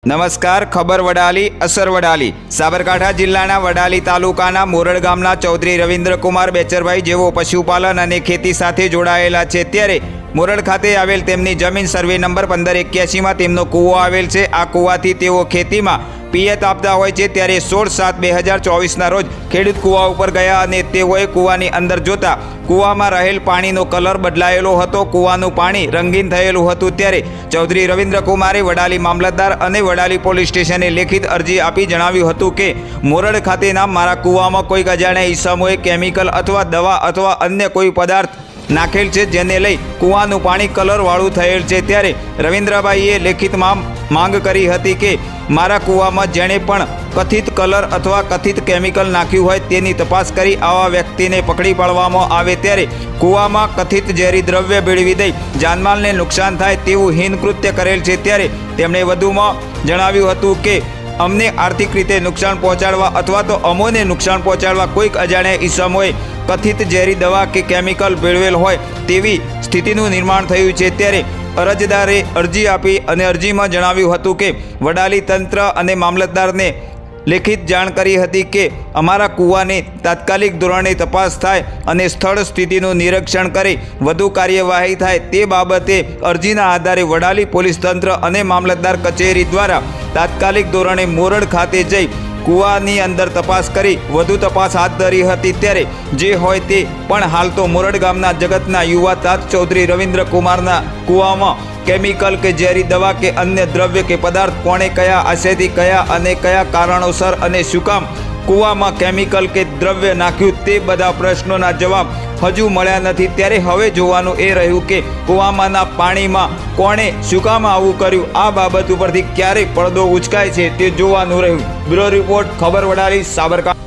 નમસ્કાર. ખબર વડાલી, અસર વડાલી. સાબરકાંઠા જિલ્લાના વડાલી તાલુકાના મોરડ ગામના ચૌધરી રવિન્દ્રકુમાર બેચરભાઈ જેઓ પશુપાલન અને ખેતી સાથે જોડાયેલા છે, ત્યારે મોરડ ખાતે આવેલ તેમની જમીન સર્વે નંબર 1581માં તેમનો કૂવો આવેલ છે. આ કૂવાથી તેઓ ખેતીમાં પિયત આપતા હોય છે, ત્યારે 16/7/2024ના રોજ ખેડૂત કૂવા ઉપર ગયા અને તેઓએ કૂવાની અંદર જોતા કૂવામાં રહેલ પાણીનો કલર બદલાયેલો હતો. કૂવાનું પાણી રંગીન થયેલું હતું. ત્યારે ચૌધરી રવિન્દ્રકુમારે વડાલી મામલતદાર અને વડાલી પોલીસ સ્ટેશને લેખિત અરજી આપી જણાવ્યું હતું કે મોરડ ખાતેના મારા કૂવામાં કોઈક અજાણ્યા ઈસમોએ કેમિકલ અથવા દવા અથવા અન્ય કોઈ પદાર્થ નાખેલ છે, જેને લઈ કૂવાનું પાણી કલરવાળું થયેલ છે. ત્યારે રવિન્દ્રભાઈએ લેખિતમાં માંગ કરી હતી કે મારા કૂવામાં જેણે પણ કથિત કલર અથવા કથિત કેમિકલ નાખ્યું હોય તેની તપાસ કરી આવા વ્યક્તિને પકડી પાડવામાં આવે. ત્યારે કૂવામાં કથિત ઝેરી દ્રવ્ય ભેળવી દઈ જાનમાલને નુકસાન થાય તેવું હીન કૃત્ય કરેલ છે. ત્યારે તેમણે વધુમાં જણાવ્યું હતું કે અમને આર્થિક રીતે નુકસાન પહોંચાડવા અથવા તો અમોને નુકસાન પહોંચાડવા કોઈક અજાણ્યા ઈસમોએ કથિત ઝેરી દવા કે કેમિકલ ભેળવેલ હોય તેવી સ્થિતિનું નિર્માણ થયું છે. ત્યારે અરજદારે અરજી આપી અને અરજીમાં જણાવ્યું હતું કે વડાલી તંત્ર અને મામલતદારને લેખિત જાણ કરી હતી કે અમારા કૂવાની તાત્કાલિક ધોરણે તપાસ થાય અને સ્થળ સ્થિતિનું નિરીક્ષણ કરી વધુ કાર્યવાહી થાય તે બાબતે અરજીના આધારે વડાલી પોલીસ તંત્ર અને મામલતદાર કચેરી દ્વારા તાત્કાલિક ધોરણે મોરડ ખાતે જઈ કૂવાની અંદર તપાસ કરી વધુ તપાસ હાથ ધરી હતી. ત્યારે જે હોય તે પણ હાલ તો મોરડ ગામના જગતના યુવા તાત ચૌધરી રવિન્દ્રકુમારના કૂવામાં કેમિકલ કે ઝેરી દવા કે અન્ય દ્રવ્ય કે પદાર્થ કોણે કયા આશયથી કયા અને કયા કારણોસર અને શું કામ કૂવામાં કેમિકલ કે દ્રવ્ય નાખ્યું તે બધા પ્રશ્નોના જવાબ હજુ મળ્યા નથી. ત્યારે હવે જોવાનું એ રહ્યું કે કૂવામાંના પાણીમાં કોણે શું કામ આવું કર્યું. આ બાબત ઉપરથી ક્યારે પડદો ઉચકાય છે તે જોવાનું રહ્યું. બ્યુરો રિપોર્ટ, ખબર વડાલી, સાબરકાંઠા.